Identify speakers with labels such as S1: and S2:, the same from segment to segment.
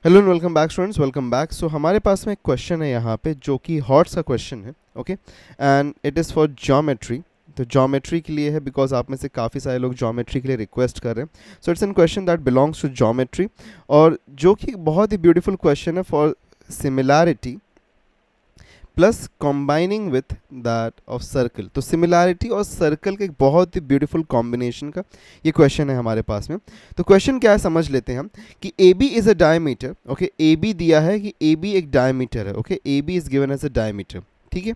S1: Hello and welcome back students, welcome back. So हमारे पास में एक क्वेश्चन है यहाँ पे जो कि हॉट सा क्वेश्चन है, okay, and it is for geometry. तो ज्योमेट्री के लिए है बिकॉज आप में से काफ़ी सारे लोग ज्योमेट्री के लिए रिक्वेस्ट कर रहे हैं। So it's an question that belongs to geometry, और जो कि बहुत ही ब्यूटीफुल क्वेश्चन है for similarity plus combining with that of circle. तो सिमिलैरिटी और सर्कल के एक बहुत ही ब्यूटीफुल कॉम्बिनेशन का ये क्वेश्चन है हमारे पास में। तो क्वेश्चन क्या है समझ लेते हैं हम कि A B is a diameter. Okay, A B दिया है कि ए बी एक डायमीटर है। Okay, A B is given as a diameter, ठीक है।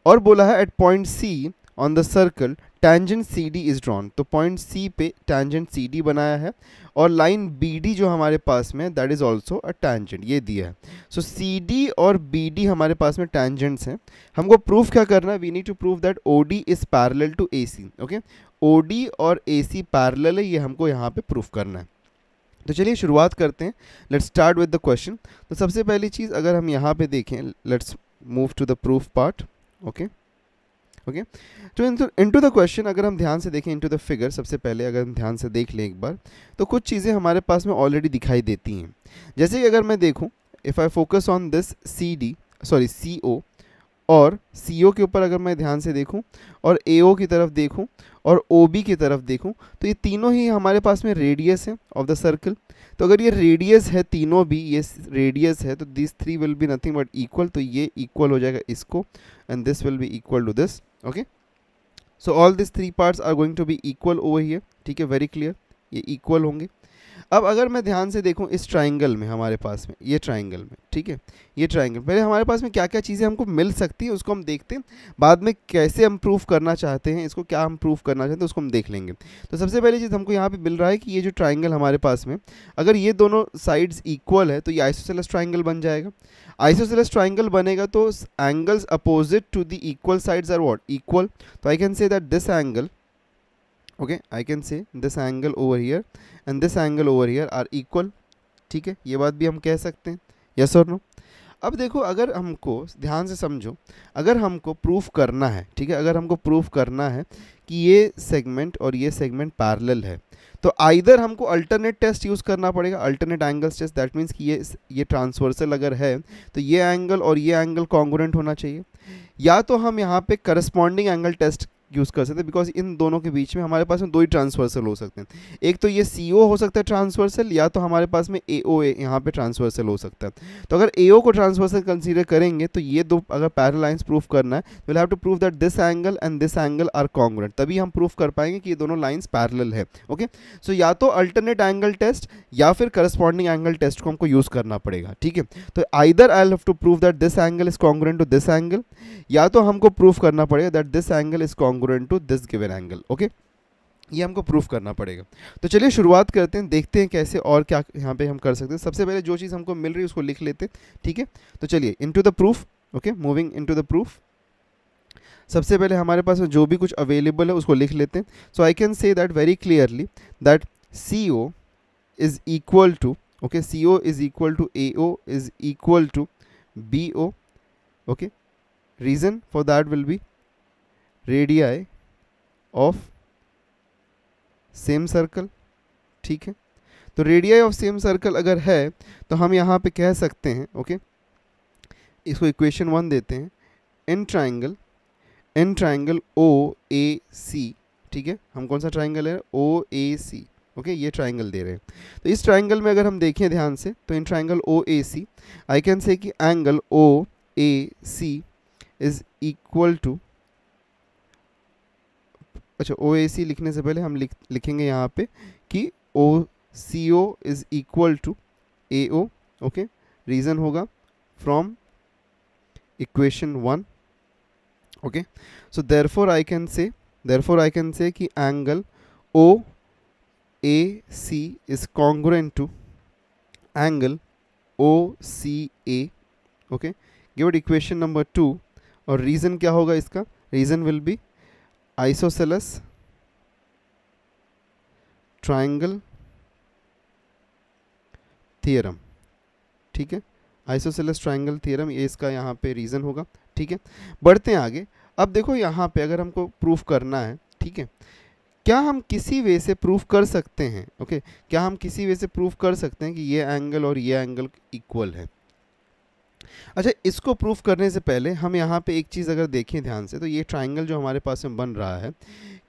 S1: और बोला है at point C on the circle tangent C D is drawn. तो पॉइंट सी पे टेंजेंट सी डी बनाया है, और लाइन बी डी जो हमारे पास में that is also a tangent, ये दिया है। सो सी डी और बी डी हमारे पास में टेंजेंट्स हैं। हमको प्रूफ क्या करना है? We need to prove that O D is parallel to A C. Okay, O D और ए सी पैरेलल है, ये हमको यहाँ पे प्रूफ करना है। तो चलिए शुरुआत करते हैं। Let's start with the question. तो सबसे पहली चीज़ अगर हम यहाँ पे देखें, let's move to the proof part. Okay okay, तो इनटू द क्वेश्चन अगर हम ध्यान से देखें, इनटू द फिगर, सबसे पहले अगर हम ध्यान से देख लें एक बार, तो कुछ चीज़ें हमारे पास में ऑलरेडी दिखाई देती हैं। जैसे कि अगर मैं देखूं, if I focus on this C D, sorry C O, और सी ओ के ऊपर अगर मैं ध्यान से देखूं, और ए ओ की तरफ देखूं, और ओ बी की तरफ देखूं, तो ये तीनों ही हमारे पास में रेडियस है ऑफ द सर्कल। तो अगर ये रेडियस है, तीनों भी ये रेडियस है, तो this three will be nothing but equal. तो ये इक्वल हो जाएगा इसको, and this will be equal to this. Okay, so all this three parts are going to be equal over here, ठीक है, वेरी क्लियर, ये इक्वल होंगे। अब अगर मैं ध्यान से देखूं इस ट्राइंगल में हमारे पास में, ये ट्राइंगल में, ठीक है, ये ट्राइंगल, पहले हमारे पास में क्या क्या चीज़ें हमको मिल सकती हैं उसको हम देखते हैं, बाद में कैसे हम प्रूफ करना चाहते हैं इसको, क्या हम प्रूफ करना चाहते हैं उसको हम देख लेंगे। तो सबसे पहली चीज़ हमको यहाँ पे मिल रहा है कि ये जो ट्राइंगल हमारे पास में, अगर ये दोनों साइड्स इक्वल है तो ये आइसोसेलेस ट्राइंगल बन जाएगा। आइसोसेलेस ट्राइंगल बनेगा तो angles opposite to the equal sides are what? Equal. तो I can say that this angle, okay, I can say this angle over here and this angle over here are equal, ठीक है, ये बात भी हम कह सकते हैं, yes or no। अब देखो, अगर हमको ध्यान से समझो, अगर हमको प्रूफ करना है, ठीक है, अगर हमको प्रूफ करना है कि ये सेगमेंट और ये सेगमेंट पैरेलल है, तो आइदर हमको अल्टरनेट टेस्ट यूज़ करना पड़ेगा, alternate angles test. That means कि ये ट्रांसवर्सल अगर है तो ये एंगल और ये एंगल कॉन्ग्रुएंट होना चाहिए, या तो हम यहाँ पे करस्पॉन्डिंग एंगल टेस्ट यूज़ कर सकते हैं, बिकॉज इन दोनों के बीच में हमारे पास में दो ही ट्रांसवर्सल हो सकते हैं। एक तो ये सी ओ हो सकता है ट्रांसवर्सल, या तो हमारे पास में ए ओ यहाँ पे ट्रांसवर्सल हो सकता है। तो अगर ए ओ को ट्रांसवर्सल कंसीडर करेंगे तो ये दो अगर पैरेलल लाइंस प्रूफ करना है, तो will have to prove that this angle and this angle are congruent, तभी हम प्रूफ कर पाएंगे कि ये दोनों लाइंस पैरेलल है। ओके, सो या तो अल्टरनेट एंगल टेस्ट या फिर करस्पॉन्डिंग एंगल टेस्ट को हमको यूज़ करना पड़ेगा, ठीक है। तो either I have to prove that this angle is congruent to this angle, या तो हमको प्रूफ करना पड़ेगा that this angle is congruent to this given angle. Okay, ये हमको प्रूफ करना पड़ेगा। तो चलिए शुरुआत करते हैं, देखते हैं कैसे और क्या यहाँ पे हम कर सकते हैं। सबसे पहले जो चीज़ हमको मिल रही है उसको लिख लेते हैं, ठीक है। तो चलिए into the proof. Okay, moving into the proof. सबसे पहले हमारे पास जो भी कुछ अवेलेबल है उसको लिख लेते हैं। So I can say that very clearly that C O is equal to, okay, C O is equal to A O is equal to B O. Okay, reason for that will be radii of same circle, ठीक है। तो radii of same circle अगर है तो हम यहाँ पे कह सकते हैं, ओके, इसको इक्वेशन 1 देते हैं, इन ट्राइंगल ओ ए सी, ठीक है। हम कौन सा ट्राइंगल है? ओ ए सी। ओके, ये ट्राइंगल दे रहे हैं। तो इस ट्राइंगल में अगर हम देखें ध्यान से, तो इन triangle O A C I can say कि angle O A C is equal to, अच्छा, ओ ए सी लिखने से पहले हम लिखेंगे यहाँ पे कि O C O is equal to A O. Okay, reason होगा from equation 1। Okay, so therefore I can say कि angle O A C is congruent to angle O C A. Okay, give it equation number 2। और reason क्या होगा इसका? Reason will be isosceles triangle theorem, ठीक है, isosceles triangle theorem, ये इसका यहाँ पे रीज़न होगा, ठीक है। बढ़ते हैं आगे। अब देखो यहाँ पे अगर हमको प्रूफ करना है, ठीक है, क्या हम किसी वे से प्रूफ कर सकते हैं, ओके क्या हम किसी वे से प्रूफ कर सकते हैं कि ये एंगल और ये एंगल इक्वल है? अच्छा, इसको प्रूफ करने से पहले हम यहाँ पे एक चीज़ अगर देखें ध्यान से, तो ये ट्राइंगल जो हमारे पास में बन रहा है,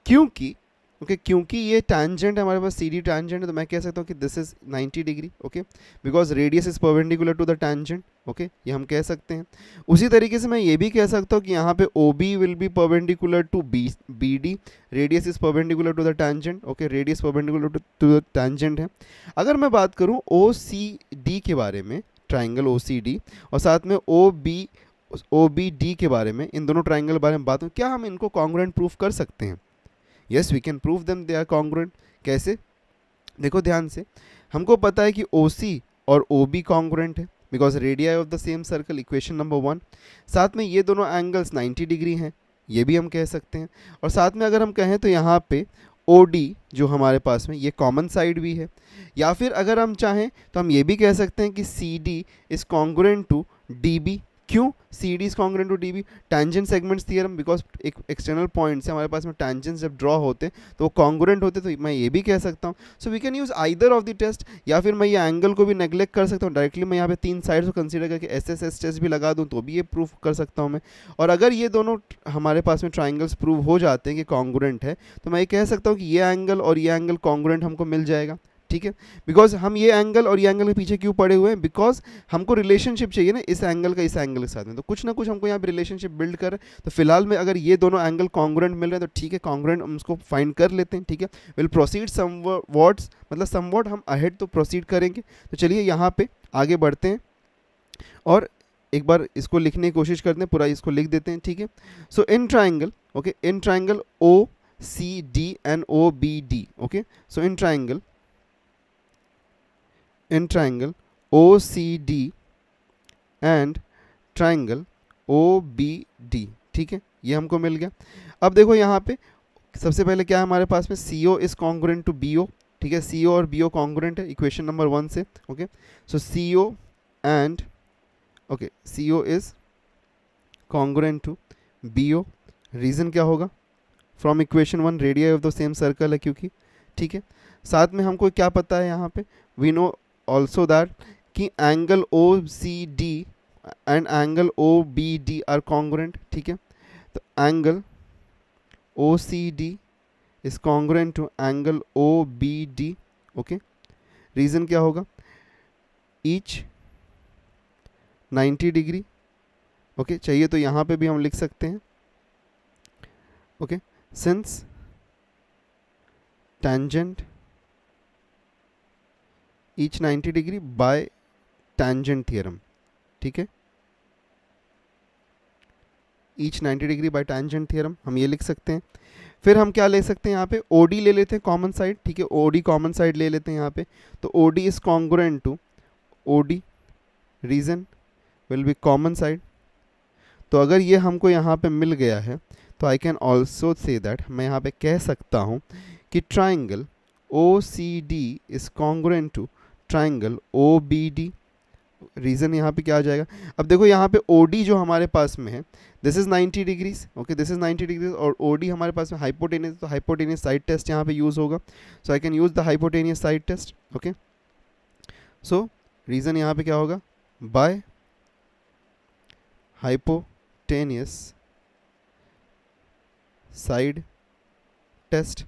S1: क्योंकि क्योंकि ये टैंजेंट है हमारे पास, सी डी टैंजेंट है, तो मैं कह सकता हूँ कि this is 90 degree, okay because radius is perpendicular to the tangent, okay ये हम कह सकते हैं। उसी तरीके से मैं ये भी कह सकता हूँ कि यहाँ पे O B will be perpendicular to B D, radius is perpendicular to the tangent, okay radius perpendicular to the tangent है। अगर मैं बात करूँ ओ सी डी के बारे में, ट्राइंगल ओ सी डी, और साथ में ओ बी डी के बारे में, इन दोनों ट्राइंगल के बारे में बात हो, क्या हम इनको कॉन्ग्रुएंट प्रूफ कर सकते हैं? Yes we can prove them they are congruent. कैसे? देखो ध्यान से, हमको पता है कि ओ सी और ओ बी कॉन्ग्रुएंट है because radii of the same circle, equation number 1। साथ में ये दोनों एंगल्स 90 डिग्री हैं, ये भी हम कह सकते हैं। और साथ में अगर हम कहें तो यहाँ पे ओ डी जो हमारे पास में, ये कॉमन साइड भी है। या फिर अगर हम चाहें तो हम ये भी कह सकते हैं कि C D is congruent to D B. क्यों C D is congruent to D B? Tangent segments theorem, because एक एक्सटर्नल पॉइंट से हमारे पास में टैंजेंट्स जब ड्रॉ होते हैं तो वो कॉन्ग्रुएंट होते, तो मैं ये भी कह सकता हूँ। So we can use either of the test, या फिर मैं ये एंगल को भी नेग्लेक्ट कर सकता हूँ, डायरेक्टली मैं यहाँ पे 3 साइड्स को कंसीडर करके एस एस एस टेस्ट भी लगा दूँ तो भी ये प्रूफ कर सकता हूँ मैं। और अगर ये दोनों हमारे पास में ट्राइंगल्स प्रूव हो जाते हैं कि कॉन्ग्रुएंट है, तो मैं ये कह सकता हूँ कि ये एंगल और ये एंगल कॉन्ग्रुएंट हमको मिल जाएगा, ठीक है। बिकॉज हम ये एंगल और ये एंगल के पीछे क्यों पड़े हुए हैं? बिकॉज हमको रिलेशनशिप चाहिए ना इस एंगल का इस एंगल के साथ में, तो कुछ ना कुछ हमको यहाँ पे रिलेशनशिप बिल्ड कर। तो फिलहाल में अगर ये दोनों एंगल कॉन्ग्रुएंट मिल रहे हैं तो ठीक है, कॉन्ग्रुएंट हम उसको फाइंड कर लेते हैं, ठीक है। विल प्रोसीड समवॉट्स, मतलब समवॉट हम अहेड तो प्रोसीड करेंगे। तो चलिए यहाँ पे आगे बढ़ते हैं और एक बार इसको लिखने की कोशिश करते हैं, पूरा इसको लिख देते हैं, ठीक है। So in triangle, okay in triangle O C D and O B D, okay so in triangle OCD and triangle OBD, ठीक है ये हमको मिल गया। अब देखो यहाँ पे सबसे पहले क्या है हमारे पास में, CO is congruent to BO, ठीक है CO और BO कॉन्ग्रुएंट है इक्वेशन नंबर 1 से, okay so CO and okay CO is congruent to BO। Reason क्या होगा? From equation 1 radii of the same circle है क्योंकि, ठीक है। साथ में हमको क्या पता है यहाँ पे, वी नो ऑल्सो दैट कि angle OCD and angle OBD are congruent, ठीक है। तो angle OCD is congruent to angle OBD, okay reason क्या होगा? ईच 90 डिग्री, ओके चाहिए तो यहाँ पे भी हम लिख सकते हैं, okay since tangent each 90 degree by tangent theorem, ठीक है each 90 degree by tangent theorem हम ये लिख सकते हैं। फिर हम क्या ले सकते हैं यहाँ पे, OD ले लेते हैं कॉमन साइड, ठीक है OD कॉमन साइड ले लेते हैं यहाँ पे। तो OD is congruent to OD, reason will be common side. तो अगर ये हमको यहाँ पे मिल गया है तो I can also say that, मैं यहाँ पे कह सकता हूँ कि triangle OCD is congruent to triangle OBD। Reason यहाँ पे क्या आ जाएगा? अब देखो यहाँ पे OD जो हमारे पास में है this is 90 degrees, okay this is 90 degrees, और OD हमारे पास में हाइपोटेनियस, तो हाइपोटेनियस साइड टेस्ट यहाँ पे यूज़ होगा। So I can use the hypotenuse side test, okay so reason यहाँ पे क्या होगा? बाय हाइपोटेनियस साइड टेस्ट,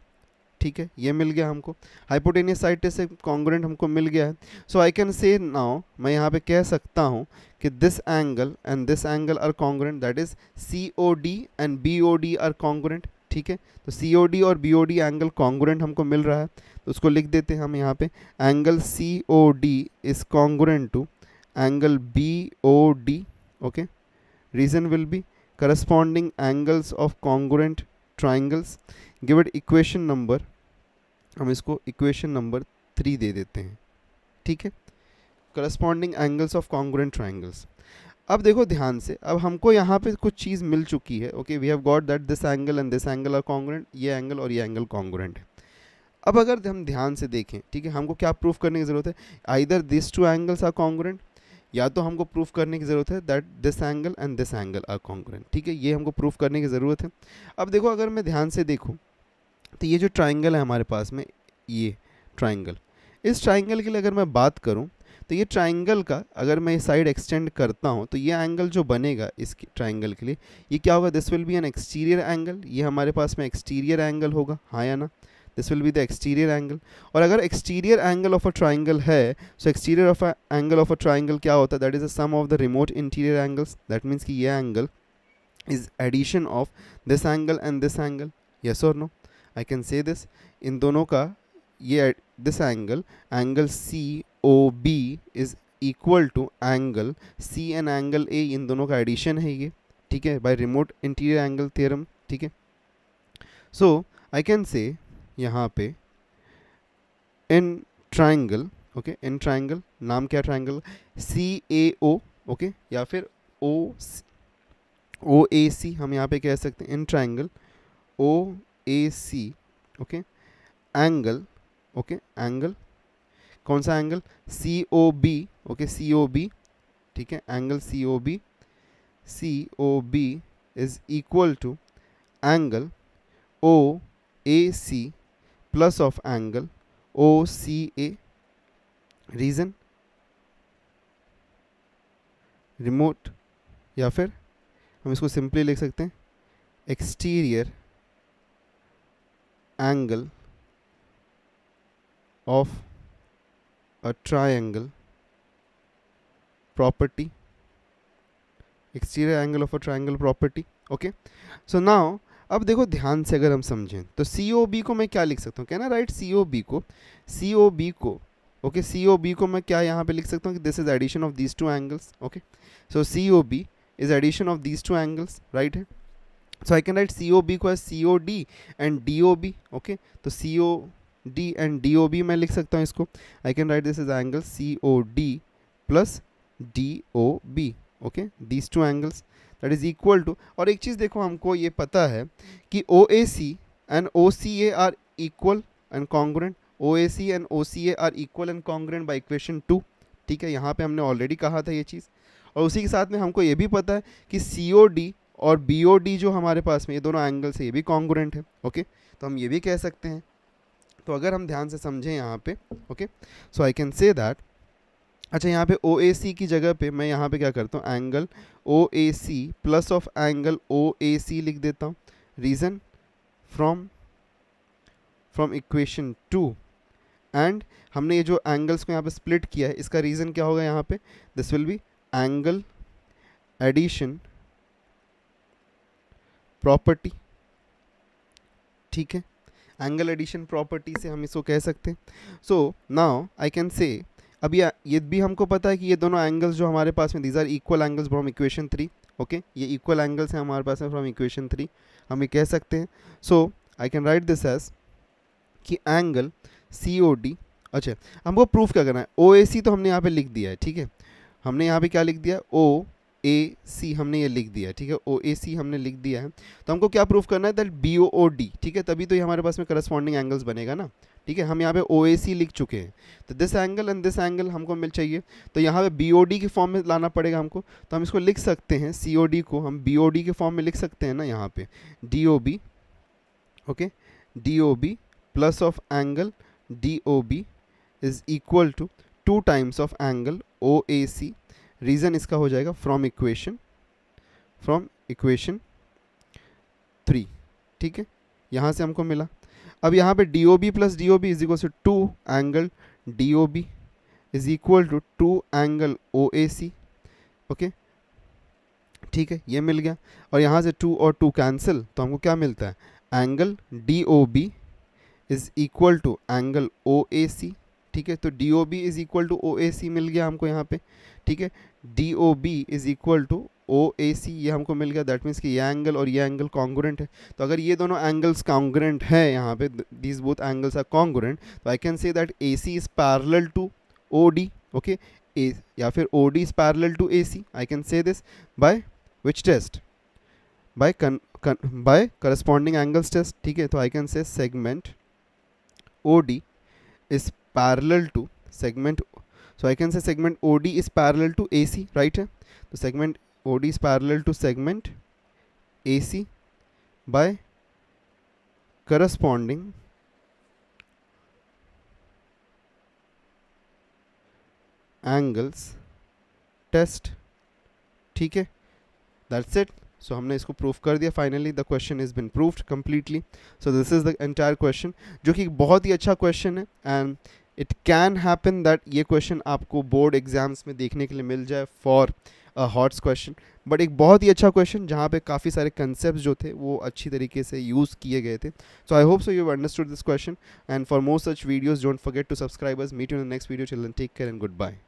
S1: ठीक है ये मिल गया हमको, हाइपोटेनियस साइड टेस्ट से कॉन्ग्रुएंट हमको मिल गया है। सो आई कैन से नाउ, मैं यहाँ पे कह सकता हूँ कि this angle and this angle are congruent, that is COD and BOD are congruent, ठीक है। तो COD और BOD एंगल कॉन्ग्रुएंट हमको मिल रहा है, तो उसको लिख देते हैं हम यहाँ पे, angle COD is congruent to angle BOD, okay reason will be corresponding angles of congruent triangles, give it equation number, हम इसको इक्वेशन नंबर 3 दे देते हैं, ठीक है corresponding angles of congruent triangles। अब देखो ध्यान से, अब हमको यहाँ पे कुछ चीज़ मिल चुकी है, okay we have got that this angle and this angle are congruent, ये एंगल और ये एंगल कॉन्ग्रुएंट है। अब अगर हम ध्यान से देखें, ठीक है हमको क्या प्रूफ करने की ज़रूरत है? Either this two angles are congruent, या तो हमको प्रूफ करने की ज़रूरत है that this angle and this angle are congruent, ठीक है ये हमको प्रूफ करने की ज़रूरत है। अब देखो अगर मैं ध्यान से देखूँ तो ये जो ट्राइंगल है हमारे पास में, ये ट्राइंगल, इस ट्राइंगल के लिए अगर मैं बात करूं तो ये ट्राइंगल का अगर मैं इस साइड एक्सटेंड करता हूं तो ये एंगल जो बनेगा इस ट्राइंगल के लिए, ये क्या होगा, this will B N exterior angle, ये हमारे पास में एक्सटीरियर एंगल होगा, हाँ या ना, this will be the exterior angle. और अगर exterior angle of a triangle है, सो exterior of a angle of a triangle क्या होता है, that is the sum of the remote interior angles, that means कि ये angle is addition of this angle and this angle, yes or no, I can say this, इन दोनों का ये this angle COB is equal to angle C and angle A, इन दोनों का addition है ये, ठीक है, by remote interior angle theorem, ठीक है। so I can say यहाँ पे in triangle, okay, in triangle, नाम क्या ट्राइंगल, CAO, okay, या फिर OAC हम यहाँ पे कह सकते हैं, in triangle OAC, okay, angle, okay, angle कौन सा एंगल, COB, ओके, COB, ठीक है, angle COB is equal to angle OAC plus of angle OCA, reason remote, या फिर हम इसको सिंपली लिख सकते हैं exterior angle of a triangle property, exterior angle of a triangle property, okay. So now अब देखो ध्यान से अगर हम समझें तो COB को मैं क्या लिख सकता हूँ, क्या ना, राइट, COB को ओके, COB को मैं क्या यहाँ पे लिख सकता हूँ कि this is addition of these two angles, okay. So COB is addition of these two angles, right? So I can write COB को as COD and DOB, okay, तो COD and DOB मैं लिख सकता हूँ इसको, I can write this as angle COD plus DOB, okay, these two angles that is equal to, और एक चीज़ देखो, हमको ये पता है कि OAC and OCA are equal and congruent, OAC and OCA are equal and congruent by equation 2, ठीक है, यहाँ पे हमने ऑलरेडी कहा था ये चीज़। और उसी के साथ में हमको ये भी पता है कि COD और BOD जो हमारे पास में ये दोनों एंगल्स है, ये भी कॉन्ग्रुएंट है, ओके, तो हम ये भी कह सकते हैं। तो अगर हम ध्यान से समझें यहाँ पे, okay, so I can say that, अच्छा यहाँ पे OAC की जगह पे मैं यहाँ पे क्या करता हूँ, angle OAC plus of angle OAC लिख देता हूँ, रीज़न फ्रॉम इक्वेशन 2, एंड हमने ये जो एंगल्स को यहाँ पे स्प्लिट किया है, इसका रीज़न क्या होगा यहाँ पे, this will be angle addition property, ठीक है, एंगल एडिशन प्रॉपर्टी से हम इसको कह सकते हैं। सो नाउ आई कैन से, अब ये भी हमको पता है कि ये दोनों एंगल्स जो हमारे पास में, these are equal angles from equation 3, okay, ये इक्वल एंगल्स हैं हमारे पास में फ्रॉम इक्वेशन 3, हम ये कह सकते हैं। So I can write this as कि एंगल COD, अच्छा हमको प्रूफ क्या करना है, OAC तो हमने यहाँ पे लिख दिया है, ठीक है, हमने यहाँ पे क्या लिख दिया, OAC हमने ये लिख दिया है, ठीक है, OAC हमने लिख दिया है, तो हमको क्या प्रूफ करना है, दैट BOD, ठीक है, तभी तो ये हमारे पास में करस्पॉन्डिंग एंगल्स बनेगा ना, ठीक है, हम यहाँ पे OAC लिख चुके हैं, तो this angle and this angle हमको मिल चाहिए, तो यहाँ पे BOD के फॉर्म में लाना पड़ेगा हमको, तो हम इसको लिख सकते हैं, COD को हम BOD के फॉर्म में लिख सकते हैं ना, यहाँ पे DOB, okay, DOB plus of angle DOB is equal to 2 times of angle OAC, reason इसका हो जाएगा फ्रॉम इक्वेशन 3, ठीक है, यहाँ से हमको मिला। अब यहाँ पे DOB प्लस DOB is equal to 2 angle DOB is equal to 2 angle OAC, okay, ठीक है, ये मिल गया, और यहाँ से 2 और 2 कैंसिल, तो हमको क्या मिलता है, angle DOB is equal to angle OAC, ठीक है, तो DOB is equal to OAC मिल गया हमको यहाँ पे, ठीक है, DOB is equal to OAC ये हमको मिल गया, दैट मीन्स कि ये एंगल और ये एंगल कॉन्ग्रुएंट है, तो अगर ये दोनों एंगल्स कॉन्ग्रुएंट है यहाँ पे, these both angles are congruent, तो I can say that AC is parallel to OD, okay, या फिर OD is parallel to AC, I can say this by which test, by corresponding angles test, ठीक है, तो I can say segment OD is parallel to segment, so I can say segment OD is parallel to AC, right है, तो segment OD is parallel to segment AC by corresponding angles test, ठीक है, that's it. सो हमने इसको prove कर दिया finally. The question is been proved completely. So this is the entire question, जो कि बहुत ही अच्छा क्वेश्चन है. And it can happen that ये क्वेश्चन आपको बोर्ड एग्जाम्स में देखने के लिए मिल जाए for a hots question. But एक बहुत ही अच्छा क्वेश्चन जहाँ पे काफ़ी सारे कंसेप्ट जो थे वो अच्छी तरीके से यूज़ किए गए थे. So I hope so you have understood this question. And for more such videos don't forget to subscribe us. Meet you in the next video. Till then take care and good bye.